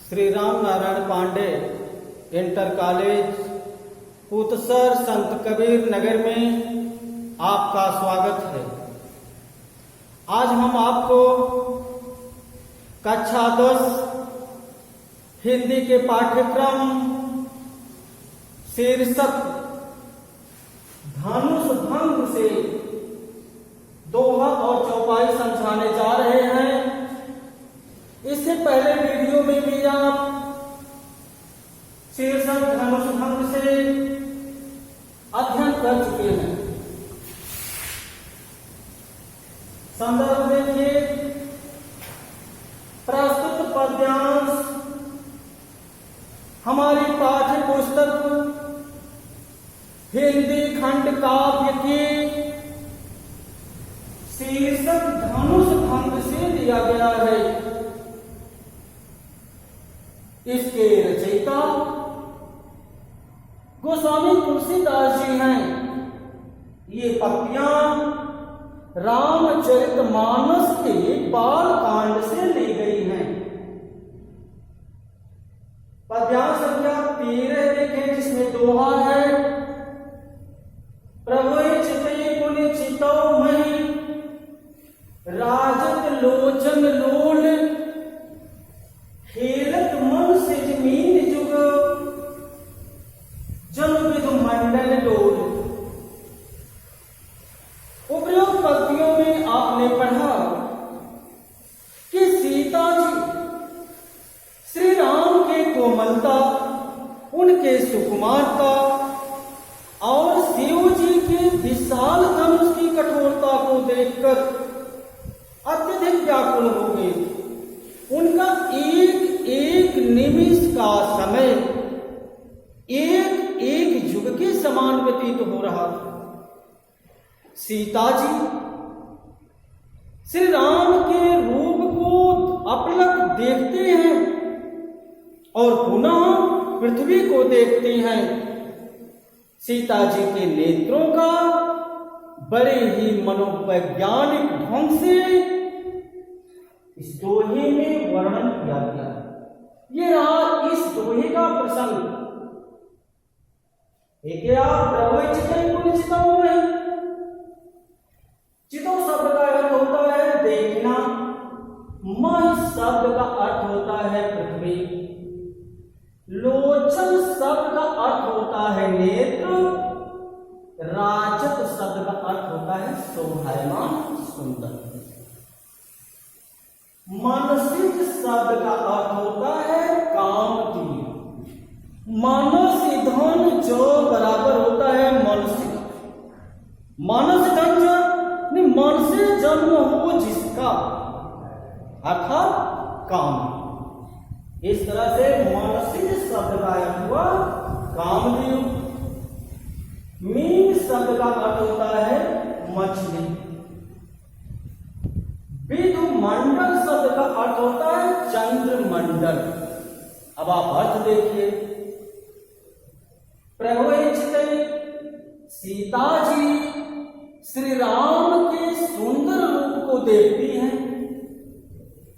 Shri Ram Narayan Pandey inter college पुतसर संत कबीर नगर में आपका स्वागत है। आज हम आपको कक्षा 10 हिंदी के पाठ्यक्रम शीर्षक धनुष भंग से दोहा और चौपाई समझाने जा रहे हैं। इससे पहले वीडियो में भी आप शीर्षक धनुष भंग से अध्ययन कर चुके हैं। संदर्भ देखिए, प्रस्तुत पद्यांश हमारी पाठ्य पुस्तक हिंदी खंड काव्य के शीर्षक धनुष भंग से दिया गया है। इसके रचयिता गोस्वामी तुलसीदास जी हैं। ये पंक्तियां रामचरितमानस के बाल कांड से ली गई हैं। पद्यांश संख्या 13 देखें, जिसमें दोहा है, प्रभु चितई पुनि चितौ महि राजत लोचन लोल खेलत मन से जमीन जुग जन विधु मंडल डोल। उपरोक्त पंक्तियों में आपने पढ़ा कि सीता जी श्री राम के कोमलता, उनके सुकुमारता और शिव जी के विशाल धनुष की कठोरता को देखकर अत्यधिक व्याकुल हो गए। उनका एक एक निमिष का समय एक एक युग के समान व्यतीत हो रहा था। सीता जी श्री राम के रूप को अपलक देखते हैं और पुनः पृथ्वी को देखते हैं। सीता जी के नेत्रों का बड़े ही मनोवैज्ञानिक ढंग से इस दोहे में वर्णन किया गया। ये रहा इस दोहे का प्रसंग। एक आप प्रभु चितई पुनि चितौ महि। चितौ शब्द का अर्थ होता है देखना, महि शब्द का अर्थ होता है पृथ्वी, लोचन शब्द का अर्थ होता है नेत्र, राजत शब्द का अर्थ होता है शोभायमान सुंदर, मानसिक शब्द का अर्थ होता है कामधेनु। मानस धन जो बराबर होता है मानसिक। मानस धन जो मन से जन्म हो जिसका, अर्थात काम। इस तरह से मानसिक शब्द का अर्थ हुआ कामधेनु। मीन शब्द का अर्थ होता है मछली। विधु मंडल शब्द का अर्थ होता है चंद्रमंडल। अब आप अर्थ देखिए, प्रभु चितई सीता जी श्री राम के सुंदर रूप को देखती हैं।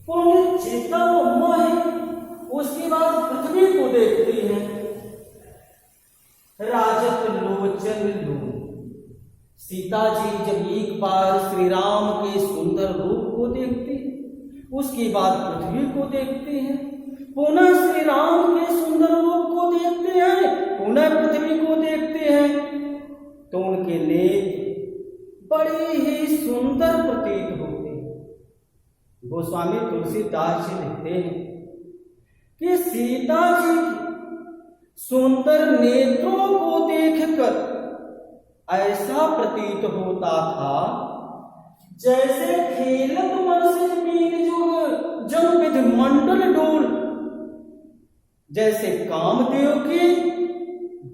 पुनि चितौ महि, उसके बाद पृथ्वी को देखती हैं। राजत लोचन लोल, सीता जी जब एक बार श्री राम के सुंदर रूप को देखती, उसके बाद पृथ्वी को देखते हैं, पुनः श्री राम के सुंदर रूप को देखते हैं, पुनः पृथ्वी को देखते हैं, तो उनके नेत्र बड़े ही सुंदर प्रतीत होते हैं। गोस्वामी तुलसीदास जी लिखते हैं कि सीता जी की सुंदर नेत्रों को देखकर ऐसा प्रतीत होता था जैसे खेलत मन से जमीन जुग जन विधि मंडल डोल। जैसे कामदेव की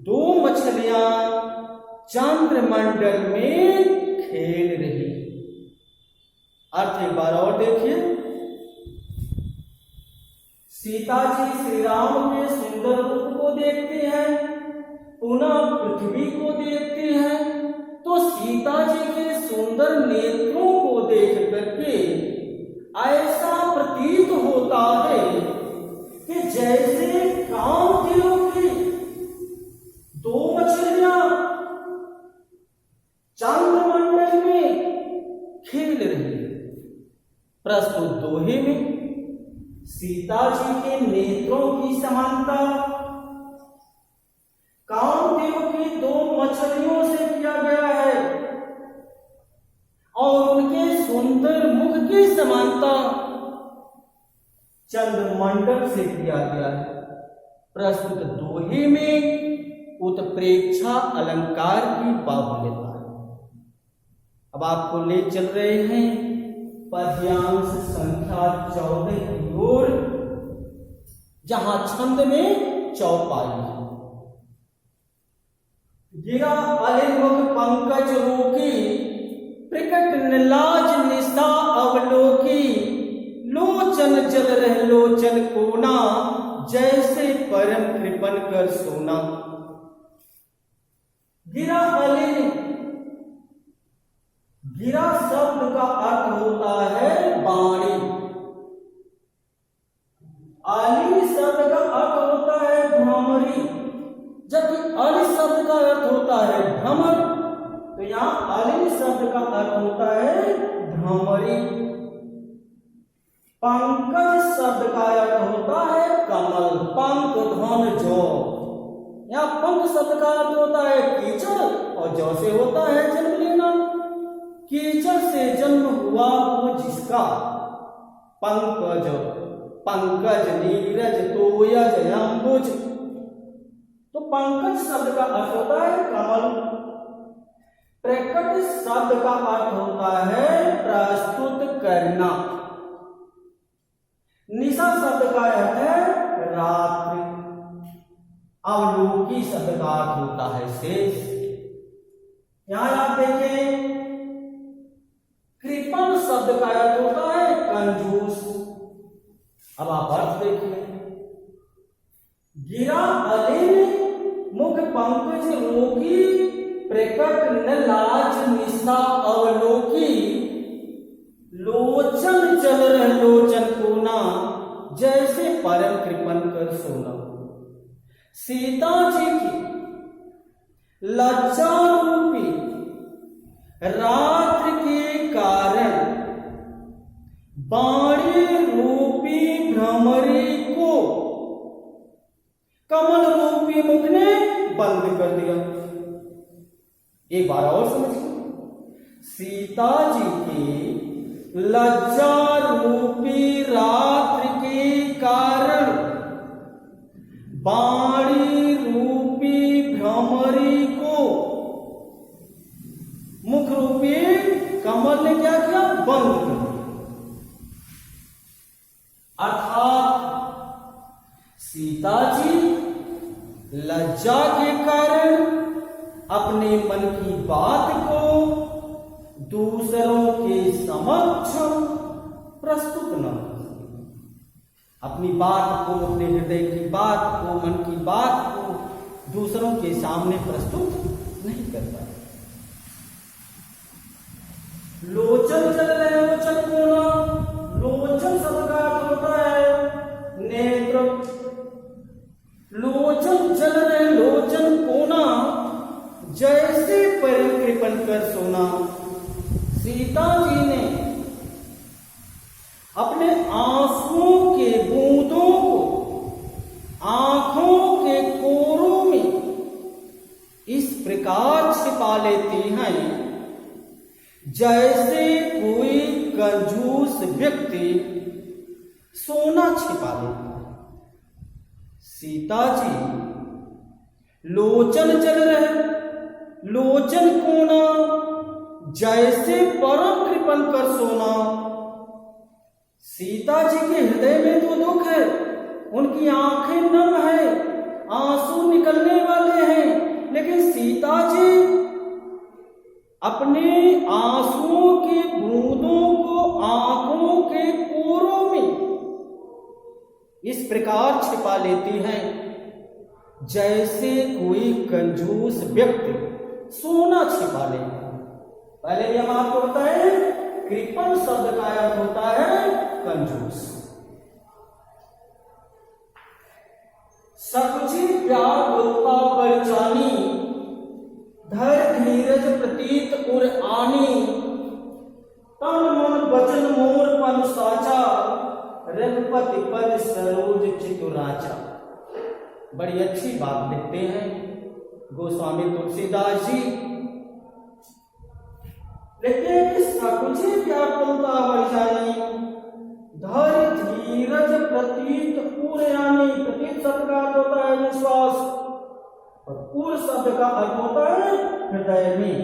दो मछलियां चंद्रमंडल में खेल रही। अर्थ एक बार और देखिए, सीता जी श्री राम के सुंदर रूप को देखते हैं, पुनः पृथ्वी को देखते हैं, तो सीता जी के सुंदर नेत्रों को देख करके ऐसा प्रतीत होता है कि जैसे कामदेव की दो मछलियां चंद्रमंडल में खेल रही है। प्रस्तुत दोहे में सीता जी के नेत्रों की समानता कामदेव की दो मछलियों से किया गया है और उनके सुंदर मुख की समानता चंद्रमंडल से किया गया है। प्रस्तुत दोहे में उत्प्रेक्षा अलंकार की बाहुल्यता है। अब आपको ले चल रहे हैं पद्यांश संख्या 14 की ओर, जहां छंद में चौपाई है। गिरा अलिमुख पंकज रोकी, प्रकट निलाज निशा अवलोकी, लोचन जल रह लोचन कोना, जैसे परम कृपन कर सोना। गिरा अलिन, गिरा शब्द का अर्थ होता है बाणी, अलिन शब्द का अर्थ होता है भ्रमरी, जबकि अल शब्द का अर्थ होता है भ्रमर। तो यहां अलिन शब्द का अर्थ होता है भ्रमरी। पंकज शब्द का अर्थ होता है कमल, पंक धन जौ। यहां पंक शब्द का अर्थ होता है कीचड़ और जौ से होता है जन्म लेना। कीचड़ से जन्म हुआ वो जिसका, पंकज, पंकज नीरज तोयज अंबुज। तो पंकज शब्द का अर्थ होता है कमल। प्रकट शब्द का अर्थ होता है प्रस्तुत करना। निशा शब्द का अर्थ है रात्रि। अवलोकी शब्द का अर्थ होता है शेष। यहां आप देखें, कृपण शब्द का अर्थ होता है कंजूस। अब आप अर्थ देखिए, गिरा अलिन मुख पंकज रोकी, प्रकट न लाज निशा अवलोकी, लोचन चल रह लोचन कोना, जैसे परम कृपन कर सोना। सीता जी की लज्जा रूपी रात्रि के कारण बाणी रूपी भ्रमरी को कमल रूपी मुख ने बंद कर दिया। एक बार और समझिए, सीता जी की लज्जा रूपी रात्रि के कारण बाणी रूपी भ्रमरी को मुख रूपी कमल ने क्या किया, बंद कर दिया। अर्थात सीता जी लज्जा के कारण अपने मन की बात को दूसरों के समक्ष प्रस्तुत न कर, अपनी बात को, अपने हृदय की बात को, मन की बात को दूसरों के सामने प्रस्तुत नहीं कर पाए। लोचन चल रहे लोचन कोना, लोचन शब्द का अर्थ होता है नेत्र। लोचन चल रहे लोचन कोना, जैसे परम कृपन कर सोना। सीता जी ने अपने आंसुओं के बूंदों को आंखों के कोरों में इस प्रकार छिपा लेती हैं, जैसे कोई कंजूस व्यक्ति सोना छिपा लेता है। सीता जी लोचन चल रहे लोचन कोना, जैसे परम कृपन कर सोना। सीता जी के हृदय में तो दुख है, उनकी आंखें नम है, आंसू निकलने वाले हैं, लेकिन सीता जी अपने आंसुओं के बूंदों को आंखों के कोरों में इस प्रकार छिपा लेती हैं, जैसे कोई कंजूस व्यक्ति सोना छिपा ले। पहले भी हम आपको बताएं, कृपण शब्द का अर्थ होता है कंजूस। प्रतीत उर आनी, तन मन वचन मोर पन साचा, रघुपति पद सरोज चितुराचा। बड़ी अच्छी बात लिखते हैं गोस्वामी तुलसीदास जी। लिखते हैं कि सकुचे व्याकुलता वर्षानी, धैर्य धीरज प्रतीत पूर्यानी। प्रतीत शब्द का अर्थ होता है विश्वास और पूर्ण शब्द का अर्थ होता है हृदय में।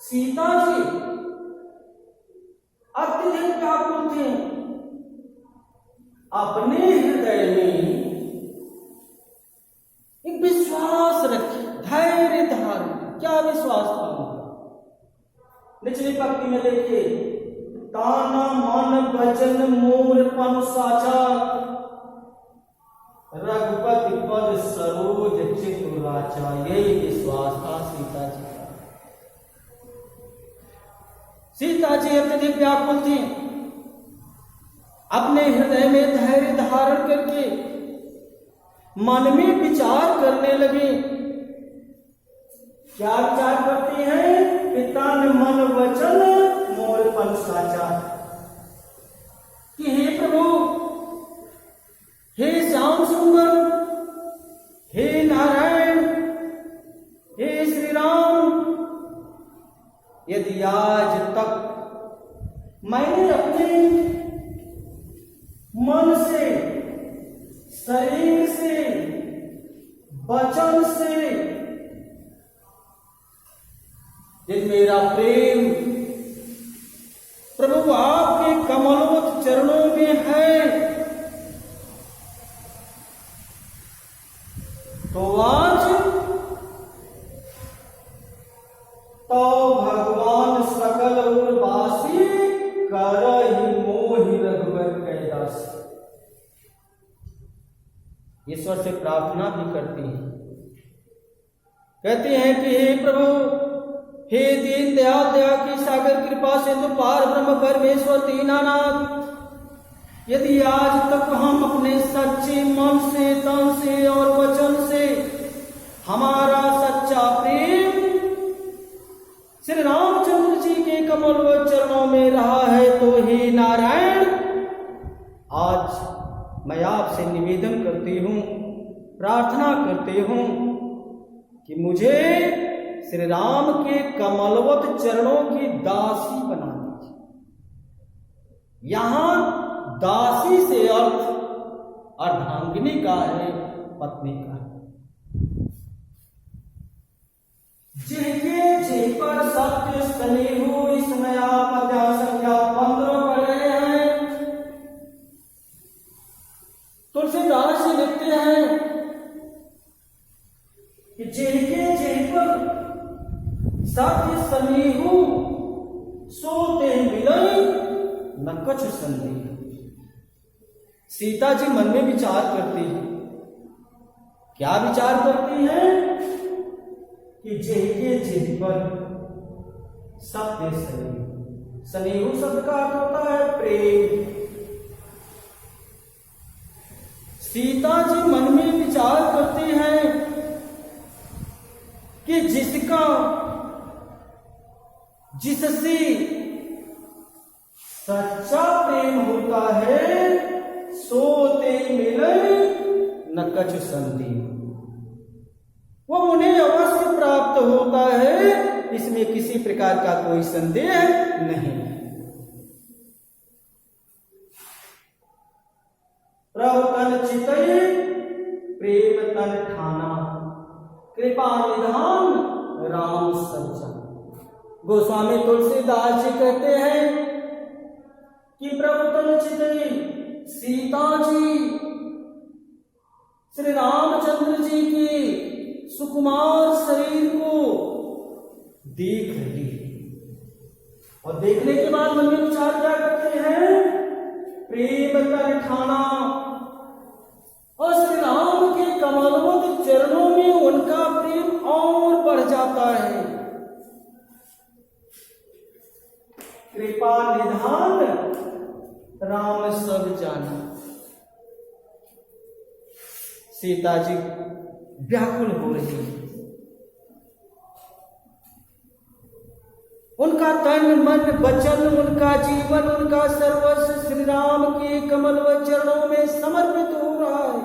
सीता जी अत्यधिक व्याकुल थे, अपने हृदय में एक विश्वास रखे, धैर्य धारण। क्या विश्वास था उनका? निचली पंक्ति में देखिए, ताना मन वचन मोर पन साचा, रघुपति पद सरोज चितुराचा। यही विश्वास था सीता जी का। सीता जी अत्यधिक व्याकुल थी, अपने हृदय में धैर्य धारण करके मन में विचार करने लगे। क्या विचार करती हैं? कि तन मन वचन मोर पन साचा, कि हे प्रभु, हे श्याम सुंदर, हे नारायण, हे श्री राम, यदि आज तक मैंने अपने मन से, शरीर से, वचन से यदि मेरा प्रेम प्रभु आपके कमलवत चरणों में है, तो आज तो भगवान सकल उर्वासी करहि मोहि रघुवर कैदास। ईश्वर से प्रार्थना भी करती हैं, कहती हैं कि हे प्रभु, हे दीन दयाल दया की सागर कृपा सिंधु पार ब्रह्म परमेश्वर दीनानाथ, यदि आज तक हम अपने सच्चे मन से, तन से और वचन से हमारा सच्चा प्रेम श्री रामचंद्र जी के कमल व चरणों में रहा है, तो हे नारायण, आज मैं आपसे निवेदन करती हूँ, प्रार्थना करती हूँ कि मुझे श्री राम के कमलवत चरणों की दासी बना दीजिए। यहां दासी से अर्थ अर्धांगिनी का है, पत्नी का है। जिनके जिन पर सत्य स्नेह, इसमें आप अध्याय संख्या 15 पढ़ रहे हैं। तुलसीदास जी लिखते हैं कि जिनके जिन पर सत्य स्नेह, सोते मिलई न कछु संदेह। सीता जी मन में विचार करती है। क्या विचार करती हैं? कि जिनके जिन पर सत्य स्नेह, स्नेह शब्द का अर्थ होता है प्रेम। सीता जी मन में विचार करती हैं कि जिससे सच्चा प्रेम होता है, सोते मिले न कछु संदेह, वो उन्हें अवश्य प्राप्त होता है, इसमें किसी प्रकार का कोई संदेह नहीं। प्रभु तन चितई प्रेम तन ठाना, कृपा निधान राम सच्चा। गोस्वामी तुलसीदास जी कहते हैं कि प्रभु तन चितई, सीता जी श्री रामचंद्र जी के सुकुमार शरीर को देख रही और देखने के बाद मन में विचार क्या करते हैं? प्रेम तन ठाना, और श्री राम के कमलवत चरणों में उनका प्रेम और बढ़ जाता है। कृपा निधान राम सब जाना। सीता जी व्याकुल हो रही है, उनका तन मन वचन, उनका जीवन, उनका सर्वस्व श्री राम के कमल व चरणों में समर्पित हो रहा है।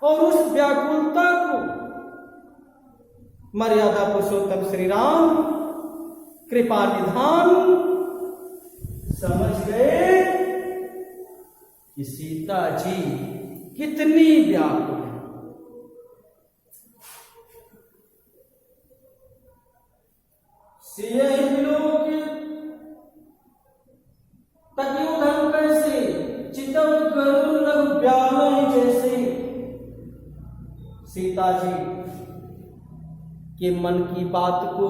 और उस व्याकुलता को मर्यादा पुरुषोत्तम श्री राम कृपा निधान समझ गए कि सीता जी कितनी व्याकुल है। धन कैसे चितव गरुड़ व्याल जैसे सीता जी के मन की बात को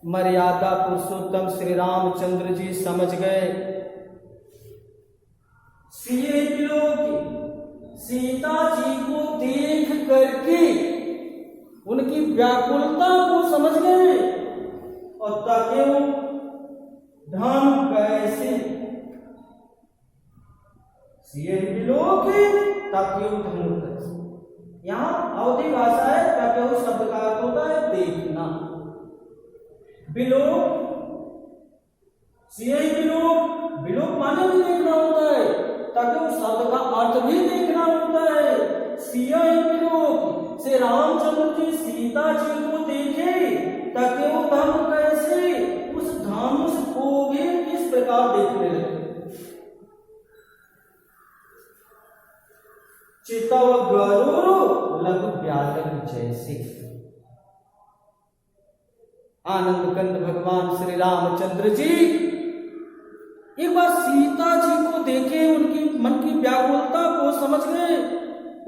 मर्यादा पुरुषोत्तम श्री रामचंद्र जी समझ गए। सीता जी को देख करके उनकी व्याकुलता को समझ गए और ताकि धन कैसे ताकि धन कैसे, यहाँ अवधि भाषा है। ताकि शब्द का अर्थ होता है देखना। बिलोक माने भी देखना होता है, ताकि उस शब्द का अर्थ भी देखना होता है। से रामचंद्र जी सीता जी को देखे ताकि वो धन कैसे, उस धनुष को भी किस प्रकार देखने लगे। चितव गरुड़ लघु व्याल जैसे। आनंद कंद भगवान श्री रामचंद्र जी एक बार सीता जी को देखे, उनकी मन की व्याकुलता को समझ गए।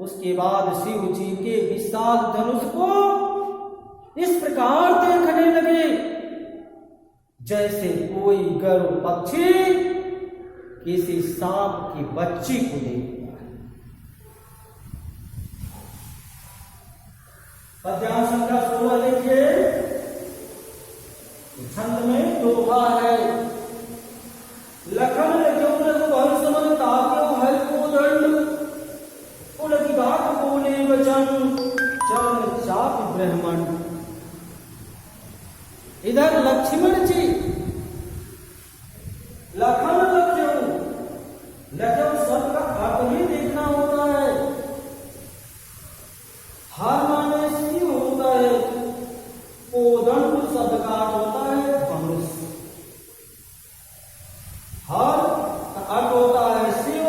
उसके बाद शिव जी के विशाल धनुष को इस प्रकार देखने लगे जैसे कोई गरुड़ पक्षी किसी सांप की बच्ची को देखता। पद्यांश संख्या 16 लिखिए। छंद में दोहा है। लखन समन ताक्यो हर को दंड, कुल की बात बोले वचन चरण चाप ब्रह्मण। इधर लक्ष्मण जी लखन लख्यो शब्द का अर्थ ही देखना होता है। हर माने शिव होता है, कोदंड शब्द का अर्थ होता है धनुष। हर का अर्थ होता है शिव,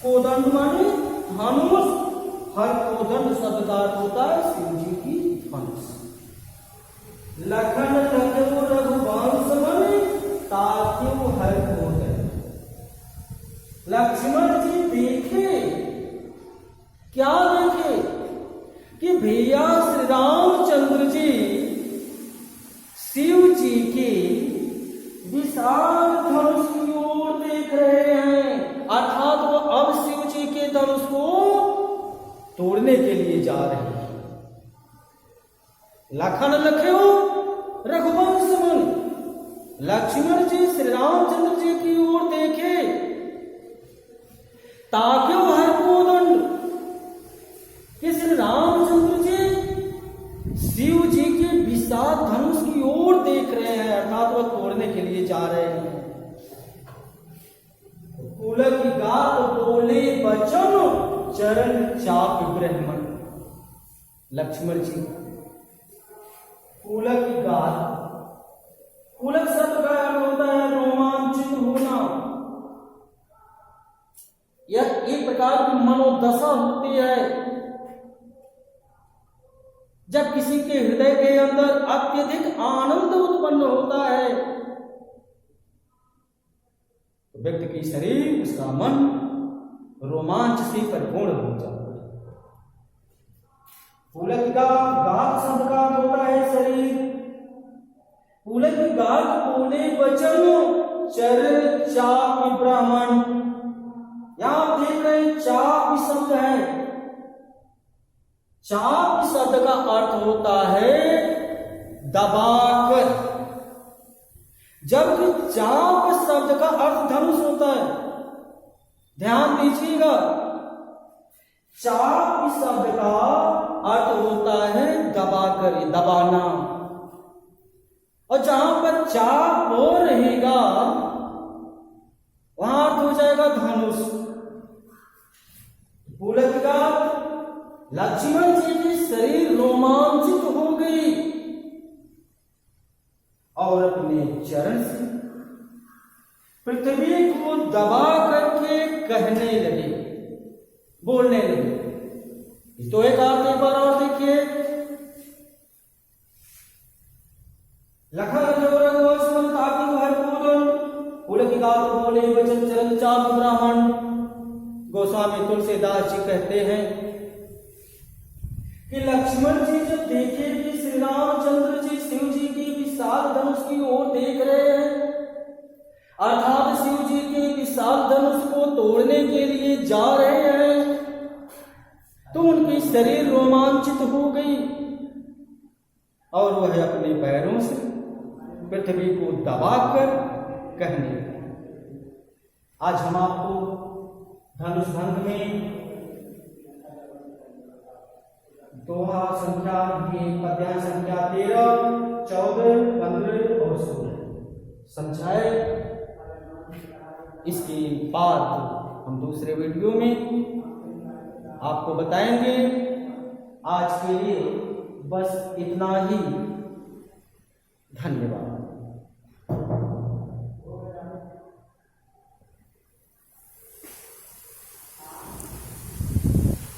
कोदंड माने धनुष। हर कोदंड शब्द का अर्थ होता है शिव जी की धनुष। लखन लख्यो रघुवंश माने ताक्यो हर कोदंड। लक्ष्मण जी देखे, क्या देखे कि भैया श्री रामचंद्र जी शिव जी के विशाल धनुष की ओर देख रहे हैं, अर्थात वो अब शिव जी के धनुष को तोड़ने के लिए जा रहे हैं। लखन लख्यो रघुवंश मन, लक्ष्मण जी श्री रामचंद्र जी की ओर देखे। ताक्यो हर कोदंड, कि श्री रामचंद्र जी शिव जी के विशाल धनुष की ओर देख रहे हैं, अर्थात वह तोड़ने के लिए जा रहे हैं। कुल की गात बोले बचन चरण चाप ब्रह्मण। लक्ष्मण जी कुल की गात, कुलक शब्द का अर्थ होता है रोमांचित होना। यह एक प्रकार की मनोदशा होती है जब किसी के हृदय के अंदर अत्यधिक आनंद उत्पन्न होता है तो व्यक्ति की शरीर, उसका मन रोमांच से परिपूर्ण हो जाता है। पुलक का गात शब्द का अर्थ होता है शरीर। पुलक गात बोले वचन चर चाप ब्राह्मण। यहां आप देख रहे हैं चाप शब्द है। चाप शब्द का अर्थ होता है दबाकर, जबकि चाप शब्द का अर्थ धनुष होता है। ध्यान दीजिएगा, चाप शब्द का अर्थ होता है दबाकर। दबाकर ये दबाना, और जहां पर चाप हो रहेगा वहां अर्थ हो जाएगा धनुष। पुलकित लक्ष्मण जी की शरीर रोमांचित हो गई और अपने चरण से पृथ्वी को दबा करके कहने लगे, बोलने लगे। तो एक आप एक बार और देखिए, लखन पुलकित बोले वचन चरण चाप ब्राह्मण। गोस्वामी तुलसीदास जी कहते हैं कि लक्ष्मण जी जब देखे कि श्री रामचंद्र जी शिव जी की विशाल धनुष की ओर देख रहे हैं, अर्थात शिव जी के विशाल धनुष को तोड़ने के लिए जा रहे हैं, तो उनकी शरीर रोमांचित हो गई और वह अपने पैरों से पृथ्वी को दबाकर कहने लगे। आज हम आपको धनुष भंग में दोहा संख्या पद्यांश संख्या 13, 14, 15 और 16 समझाए। इसके बाद हम दूसरे वीडियो में आपको बताएंगे। आज के लिए बस इतना ही। धन्यवाद।